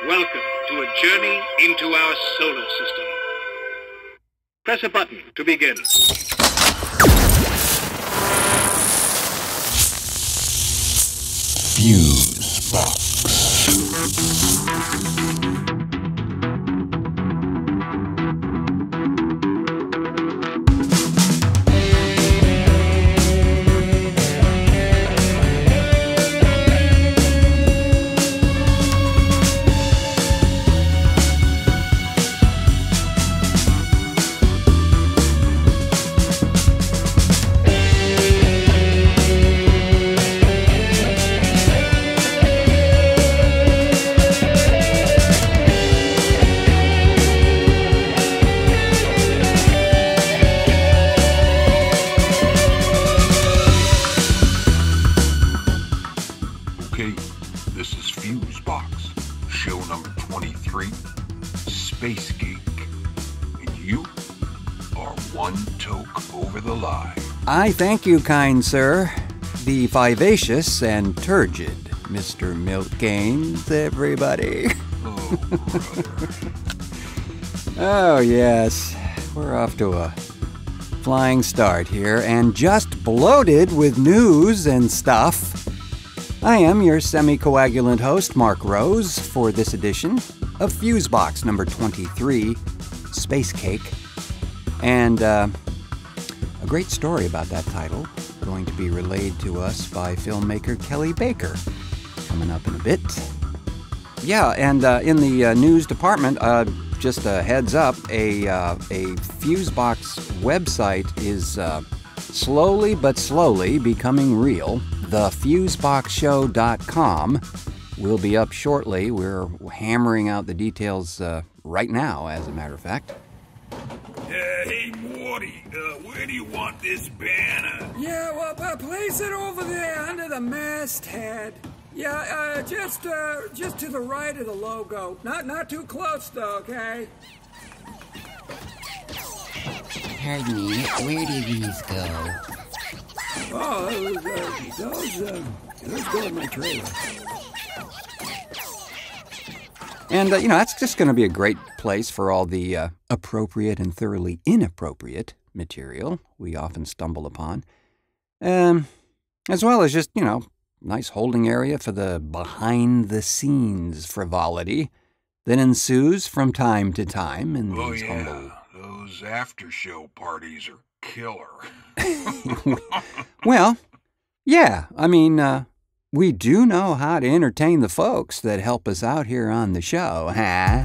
Welcome to a journey into our solar system. Press a button to begin. Fusebox. This is Fusebox, show number 23, Space Geek, and you are one toke over the line. I thank you, kind sir, the vivacious and turgid Mr. Milt Gaines, everybody. Oh, brother. Oh, yes, we're off to a flying start here, and just bloated with news and stuff. I am your semi-coagulant host, Marc Rose, for this edition of Fusebox number 23, Space Cake. And a great story about that title, going to be relayed to us by filmmaker Kelley Baker, coming up in a bit. Yeah, and in the news department, just a heads up, a Fusebox website is slowly but slowly becoming real. TheFuseboxShow.com will be up shortly. We're hammering out the details right now, as a matter of fact. Hey, Marty, where do you want this banner? Yeah, well, place it over there under the masthead. Yeah, just to the right of the logo. Not too close, though, okay? Pardon me, where do these go? Oh, those go in my trailer. And, that's just going to be a great place for all the appropriate and thoroughly inappropriate material we often stumble upon. As well as just, nice holding area for the behind-the-scenes frivolity that ensues from time to time in these humble... Those after-show parties are killer. Well, yeah, I mean, we do know how to entertain the folks that help us out here on the show, huh?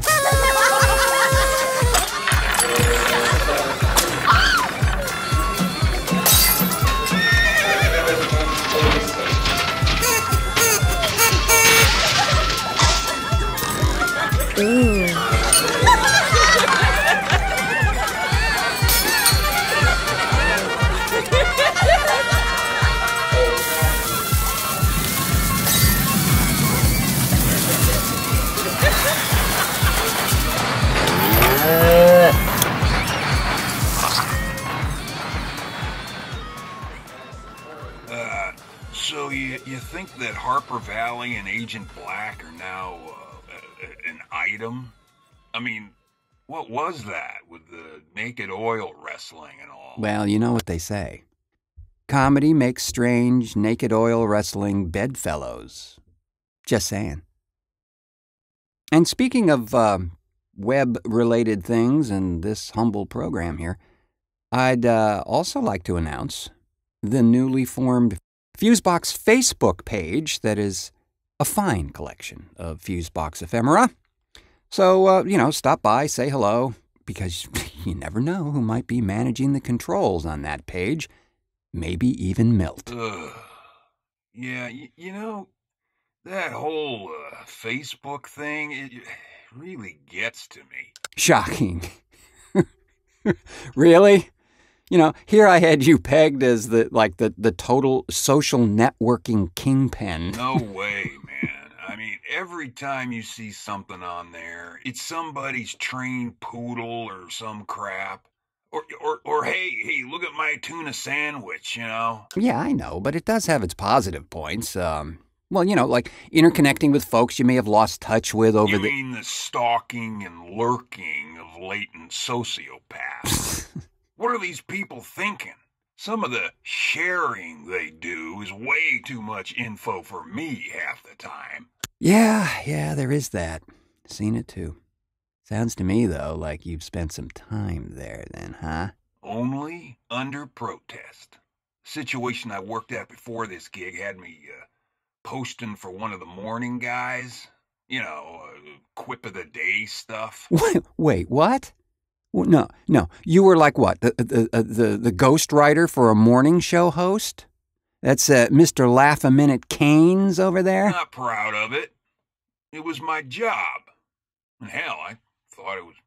So you think that Harper Valley and Agent Black are now an item? I mean, what was that with the naked oil wrestling and all? Well, you know what they say. Comedy makes strange, naked oil wrestling bedfellows. Just saying. And speaking of web-related things and this humble program here, I'd also like to announce the newly formed Fusebox Facebook page that is a fine collection of Fusebox ephemera. So, stop by, say hello, because you never know who might be managing the controls on that page. Maybe even Milt. Yeah, that whole Facebook thing, it really gets to me. Shocking. Really? Here I had you pegged as the total social networking kingpin. No way, man. I mean, every time you see something on there, it's somebody's trained poodle or some crap. Or hey, look at my tuna sandwich, Yeah, I know, but it does have its positive points. Well, like interconnecting with folks you may have lost touch with over You mean the stalking and lurking of latent sociopaths? What are these people thinking? Some of the sharing they do is way too much info for me half the time. Yeah, there is that. Seen it too. Sounds to me, though, like you've spent some time there then, huh? Only under protest. The situation I worked at before this gig had me posting for one of the morning guys. Quip of the day stuff. Wait, what? Well, no. You were like what? The ghost writer for a morning show host? That's Mr. Laugh-A-Minute Canes over there? Not proud of it. It was my job. And hell, I thought it was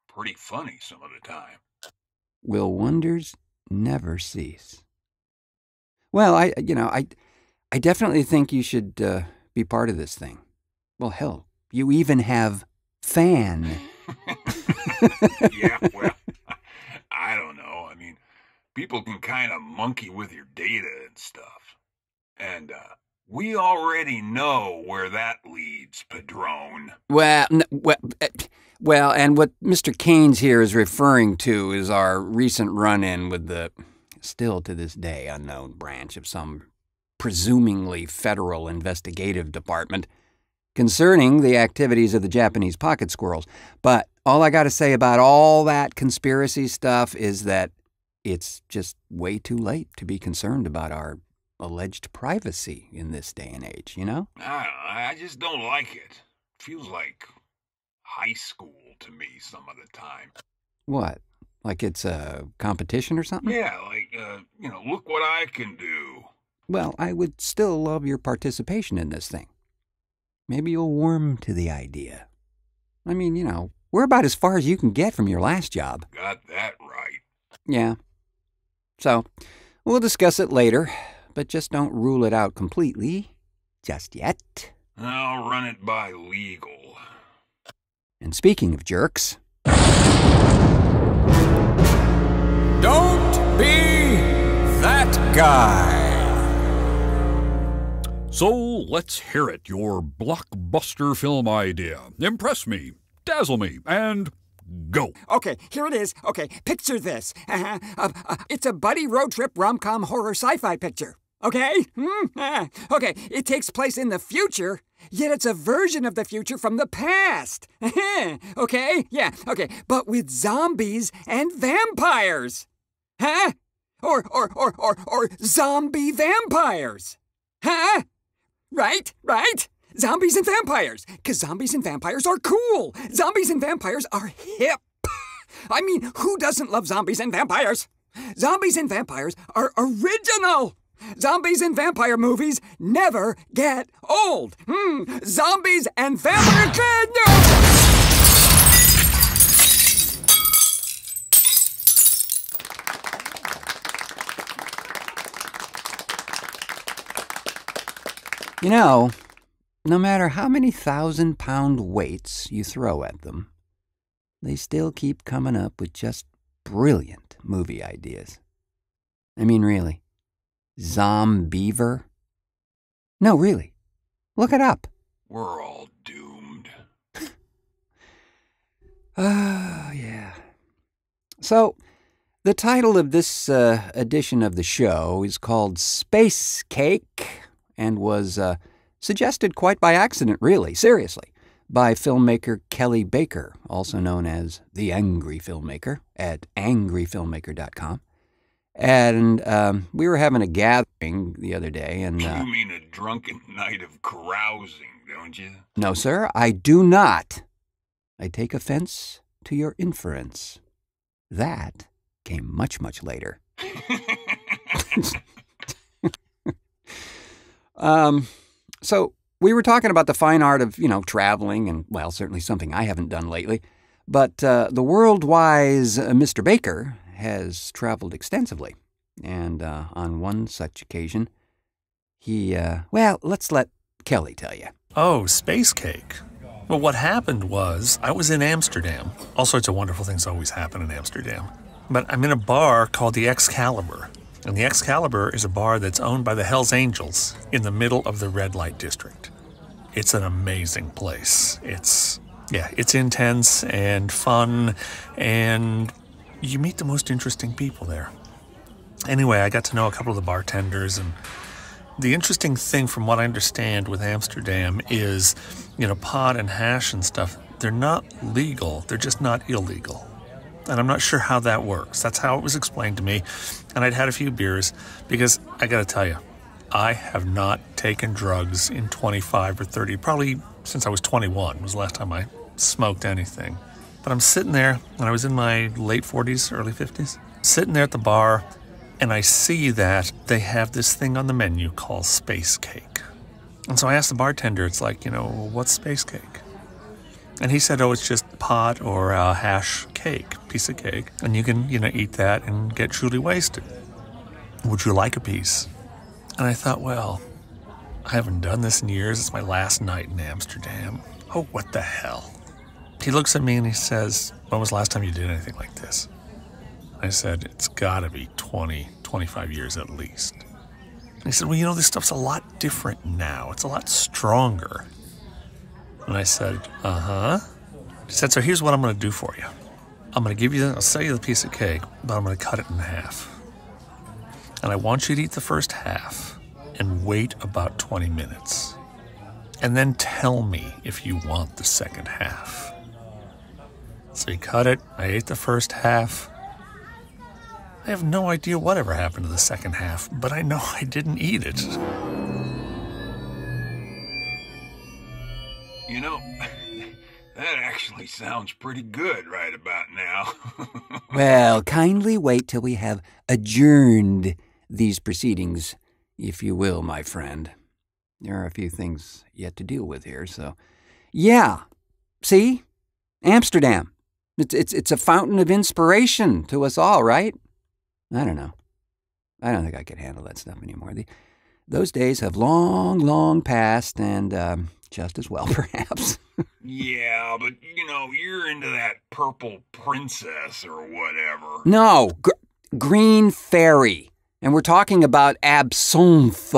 pretty funny some of the time. Will wonders never cease? Well, I definitely think you should be part of this thing. Well, hell, you even have fan. Yeah, well, I don't know. I mean, people can kind of monkey with your data and stuff. And we already know where that leads, Padrone. Well, and what Mr. Canes here is referring to is our recent run-in with the, still to this day, unknown branch of some presumably federal investigative department concerning the activities of the Japanese pocket squirrels. But all I got to say about all that conspiracy stuff is that it's just way too late to be concerned about our alleged privacy in this day and age, you know? I just don't like it. Feels like high school to me some of the time. What? Like it's a competition or something? Yeah, like, look what I can do. Well, I would still love your participation in this thing. Maybe you'll warm to the idea. I mean, we're about as far as you can get from your last job. Got that right. Yeah. So, we'll discuss it later, but just don't rule it out completely just yet. I'll run it by legal. And speaking of jerks... Don't be that guy. So let's hear it, your blockbuster film idea. Impress me, dazzle me, and go. Okay, here it is. Okay, picture this. It's a buddy road trip rom-com horror sci-fi picture. Okay? Okay, it takes place in the future, yet it's a version of the future from the past. Okay? Yeah, okay. But with zombies and vampires. Huh? Or zombie vampires. Huh? Right? Zombies and vampires. 'Cause zombies and vampires are cool. Zombies and vampires are hip. I mean, who doesn't love zombies and vampires? Zombies and vampires are original. Zombies and vampire movies never get old. Zombies and vampire... No matter how many 1,000-pound weights you throw at them, they still keep coming up with just brilliant movie ideas. I mean, really. Zombeaver? No, really. Look it up. We're all doomed. Oh, yeah. So, the title of this edition of the show is called Space Cake and was suggested quite by accident, really, seriously, by filmmaker Kelley Baker, also known as The Angry Filmmaker, at angryfilmmaker.com. And we were having a gathering the other day, and... You mean a drunken night of carousing, don't you? No, sir, I do not. I take offense to your inference. That came much, much later. So we were talking about the fine art of, traveling, and, well, certainly something I haven't done lately. But the world-wise Mr. Baker has traveled extensively. And on one such occasion, he, let's let Kelley tell you. Oh, Space Cake. Well, what happened was I was in Amsterdam. All sorts of wonderful things always happen in Amsterdam. But I'm in a bar called the Excalibur. And the Excalibur is a bar that's owned by the Hells Angels in the middle of the red light district. It's an amazing place. It's intense and fun, and you meet the most interesting people there. Anyway, I got to know a couple of the bartenders, and the interesting thing from what I understand with Amsterdam is, pot and hash and stuff, they're not legal, they're just not illegal. And I'm not sure how that works. That's how it was explained to me. And I'd had a few beers because I got to tell you, I have not taken drugs in 25 or 30, probably since I was 21 was the last time I smoked anything. But I'm sitting there when I was in my late 40s, early 50s, sitting there at the bar, and I see that they have this thing on the menu called space cake. And so I asked the bartender, it's like, what's space cake? And he said, it's just pot or hash cake, piece of cake. And you can, eat that and get truly wasted. Would you like a piece? And I thought, well, I haven't done this in years. It's my last night in Amsterdam. Oh, what the hell? He looks at me and he says, when was the last time you did anything like this? I said, it's got to be 20, 25 years at least. And he said, well, this stuff's a lot different now. It's a lot stronger. And I said, uh-huh. He said, so here's what I'm going to do for you. I'll sell you the piece of cake, but I'm going to cut it in half. And I want you to eat the first half and wait about 20 minutes. And then tell me if you want the second half. So he cut it. I ate the first half. I have no idea whatever happened to the second half, but I know I didn't eat it. That actually sounds pretty good right about now. Well, kindly wait till we have adjourned these proceedings, if you will, my friend. There are a few things yet to deal with here, so... Yeah, see? Amsterdam. It's a fountain of inspiration to us all, right? I don't know. I don't think I could handle that stuff anymore. Those days have long, long passed, and just as well, perhaps. Yeah, but, you're into that purple princess or whatever. No, green fairy. And we're talking about absinthe.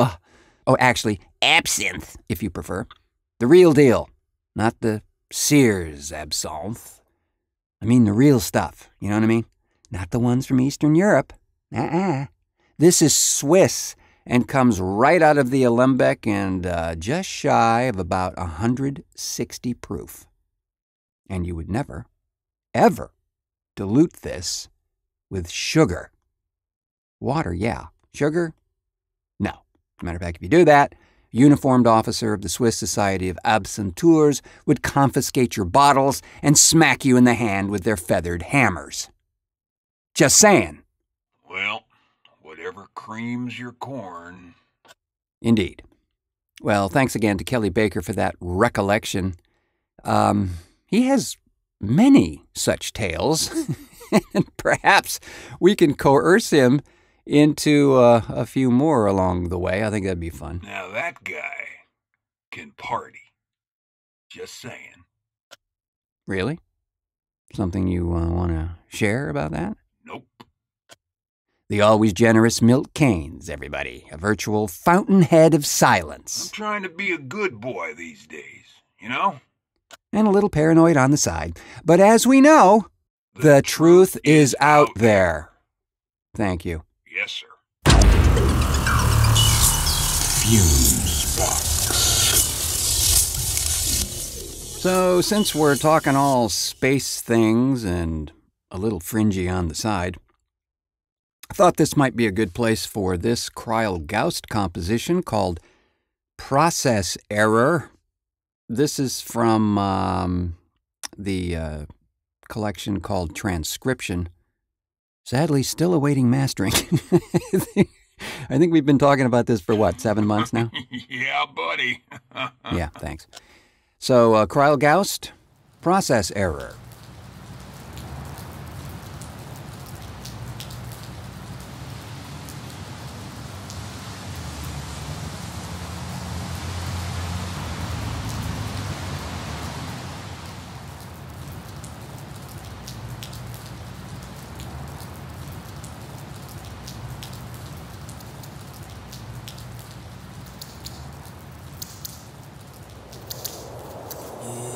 Oh, actually, absinthe, if you prefer. The real deal, not the Sears absinthe. I mean the real stuff, you know what I mean? Not the ones from Eastern Europe. This is Swiss and comes right out of the alembic and just shy of about 160 proof. And you would never, ever dilute this with sugar. Water, yeah. Sugar? No. As a matter of fact, if you do that, a uniformed officer of the Swiss Society of Absinteurs would confiscate your bottles and smack you in the hand with their feathered hammers. Just saying. Well, whatever creams your corn. Indeed. Well, thanks again to Kelley Baker for that recollection. He has many such tales, and perhaps we can coerce him into a few more along the way. I think that'd be fun. Now that guy can party. Just saying. Really? Something you want to share about that? Nope. The always generous Milt Keynes, everybody. A virtual fountainhead of silence. I'm trying to be a good boy these days, you know? And a little paranoid on the side. But as we know, the truth is out there. Thank you. Yes, sir. Fusebox. So, since we're talking all space things and a little fringy on the side, I thought this might be a good place for this Krael Gaust composition called Process Error. This is from the collection called Transcription. Sadly, still awaiting mastering. I think we've been talking about this for, 7 months now? Yeah, buddy. Yeah, thanks. So, Krael Gaust, Process Error. No.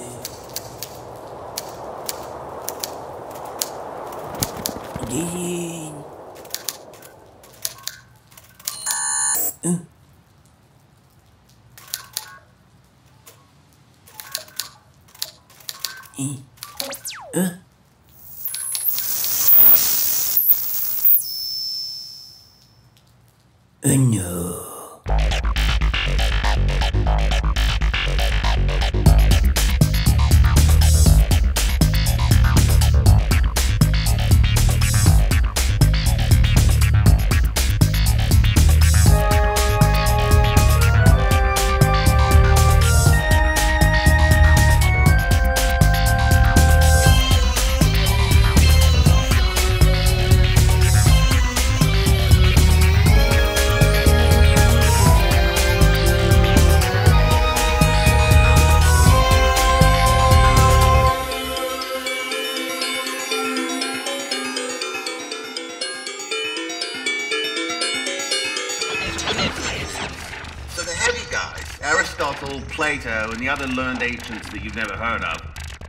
Plato and the other learned ancients that you've never heard of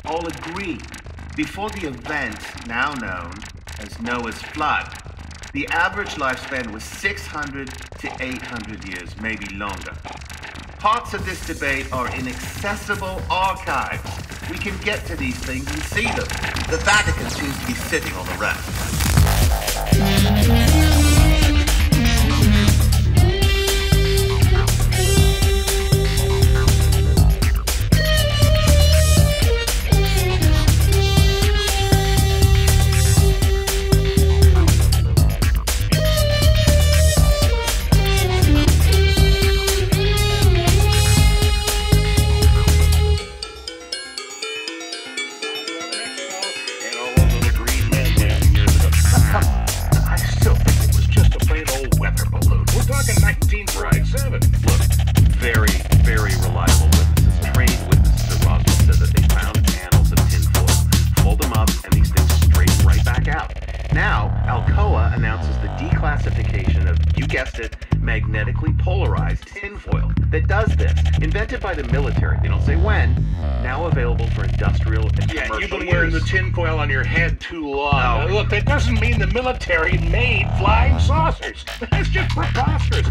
all agree before the event now known as Noah's flood, the average lifespan was 600 to 800 years, maybe longer. Parts of this debate are in accessible archives. We can get to these things and see them. The Vatican seems to be sitting on the rest. Magnetically polarized tinfoil that does this. Invented by the military, they don't say when, now available for industrial and commercial use. Yeah, you've been wearing the tinfoil on your head too long. Look, that doesn't mean the military made flying saucers. That's just preposterous.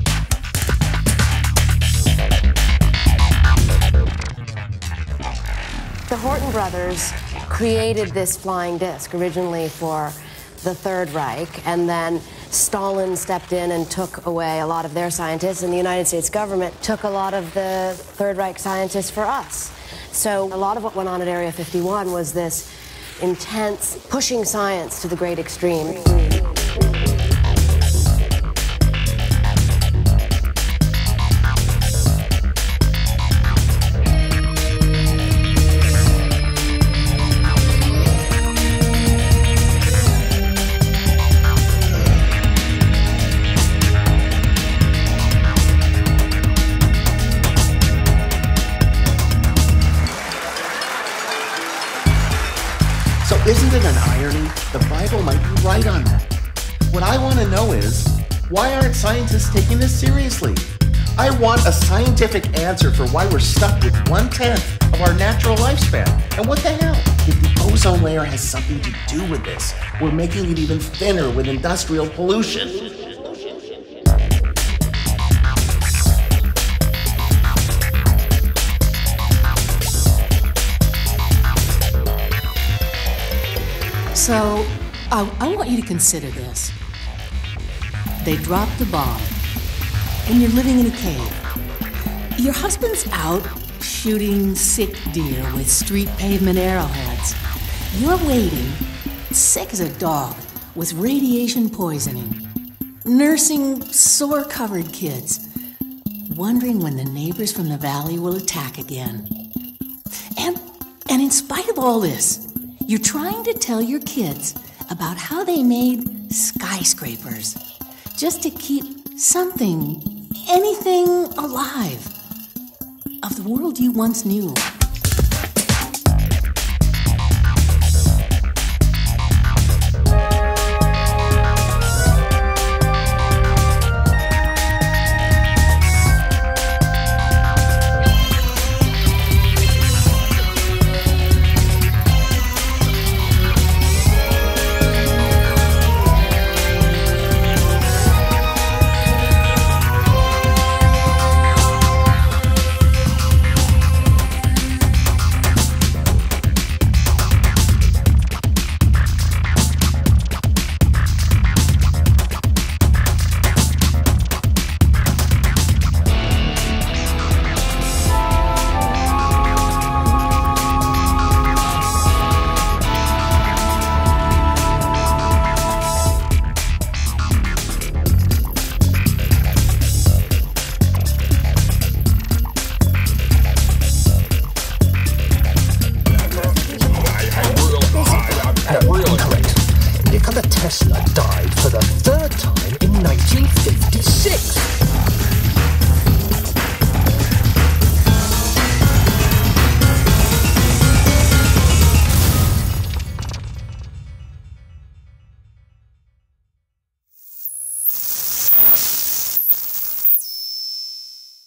The Horton brothers created this flying disc originally for the Third Reich, and then Stalin stepped in and took away a lot of their scientists, and the United States government took a lot of the Third Reich scientists for us. So a lot of what went on at Area 51 was this intense pushing science to the great extreme. Isn't it an irony? The Bible might be right on that. What I want to know is, why aren't scientists taking this seriously? I want a scientific answer for why we're stuck with 1/10 of our natural lifespan. And what the hell? If the ozone layer has something to do with this, we're making it even thinner with industrial pollution. So, I want you to consider this. They dropped the bomb, and you're living in a cave. Your husband's out shooting sick deer with street pavement arrowheads. You're waiting, sick as a dog, with radiation poisoning, nursing sore-covered kids, wondering when the neighbors from the valley will attack again. And in spite of all this, you're trying to tell your kids about how they made skyscrapers just to keep something, anything alive of the world you once knew.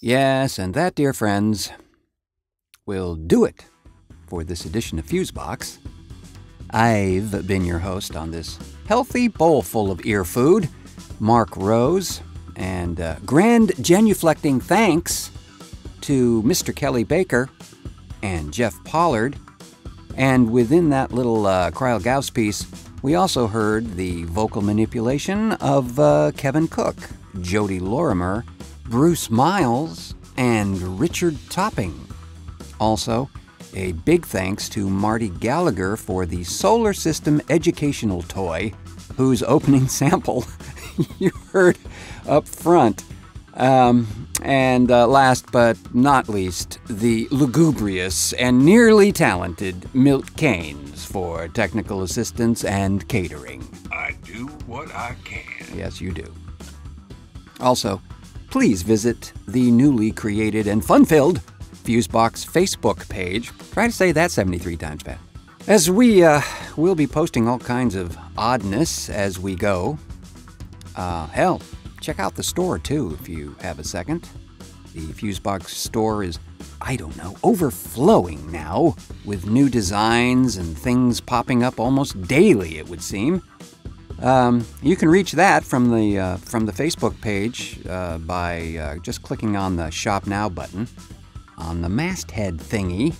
Yes, and that, dear friends, will do it for this edition of Fusebox. I've been your host on this healthy bowl full of ear food, Marc Rose, and grand genuflecting thanks to Mr. Kelley Baker and Jeff Pollard. And within that little Krael Gaust piece, we also heard the vocal manipulation of Kevin Cooke, Jodi Lorimer, Bruce Miles, and Richard Topping. Also, a big thanks to Marty Gallagher for the solar system educational toy, whose opening sample you heard up front. And last but not least, the lugubrious and nearly talented Milt Keynes for technical assistance and catering. I do what I can. Yes, you do. Also, please visit the newly created and fun-filled Fusebox Facebook page. Try to say that 73 times fast. As we will be posting all kinds of oddness as we go. Hell, check out the store too if you have a second. The Fusebox store is, I don't know, overflowing now with new designs and things popping up almost daily, it would seem. You can reach that from the Facebook page by just clicking on the Shop Now button on the masthead thingy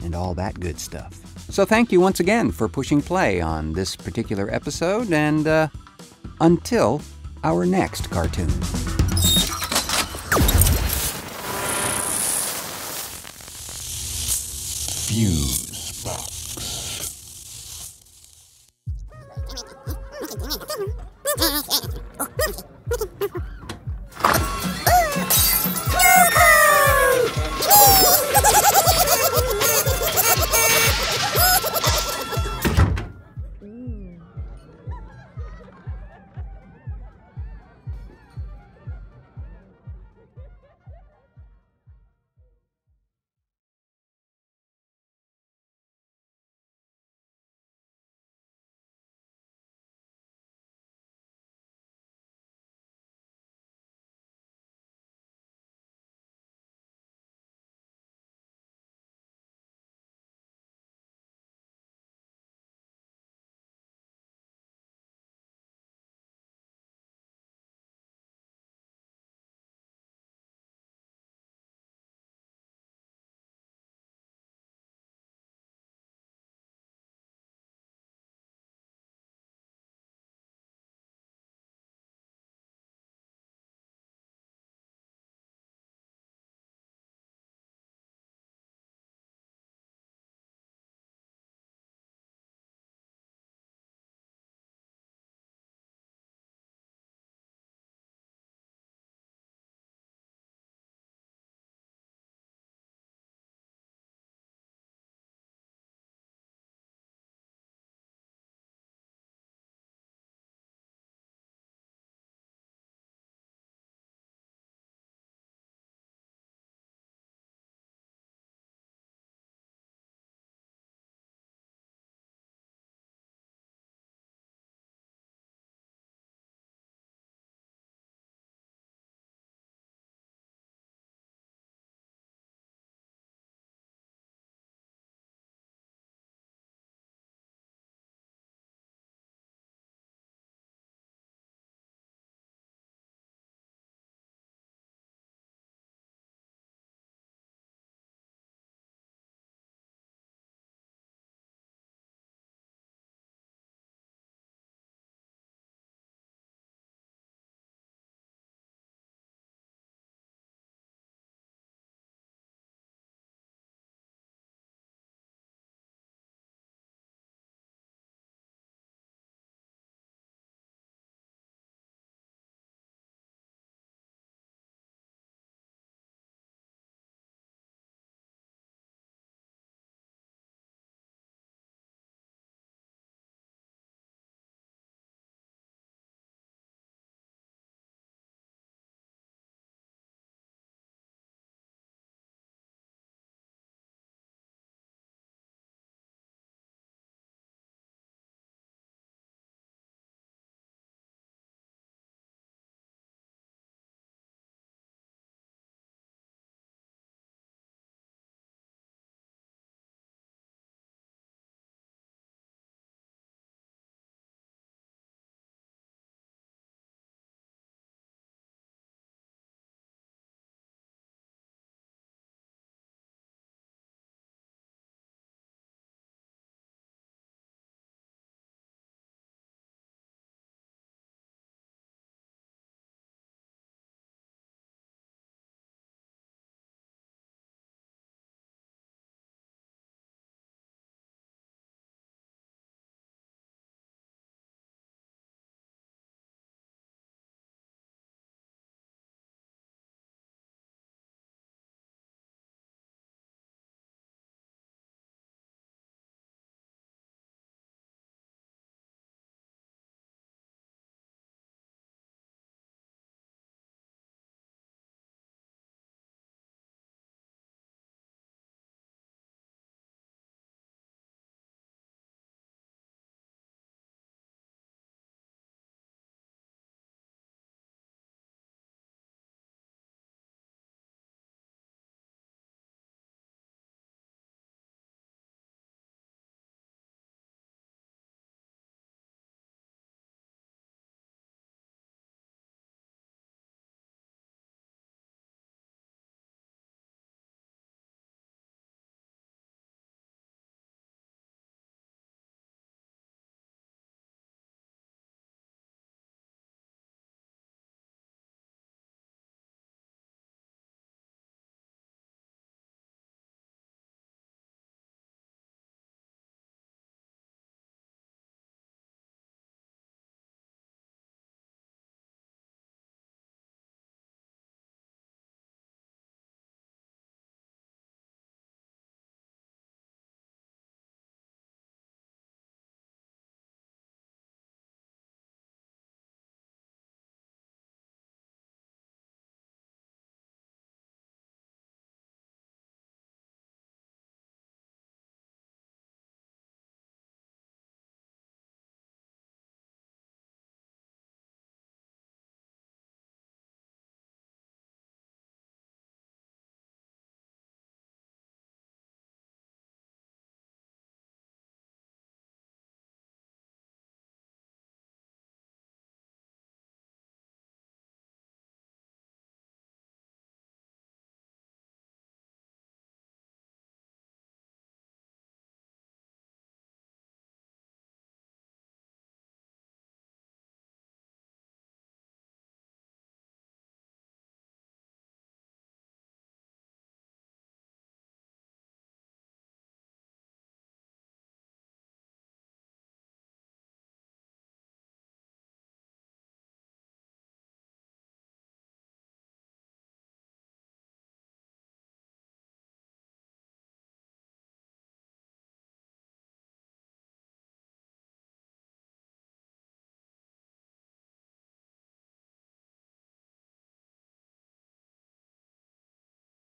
and all that good stuff. So thank you once again for pushing play on this particular episode, and until our next cartoon. Fusebox.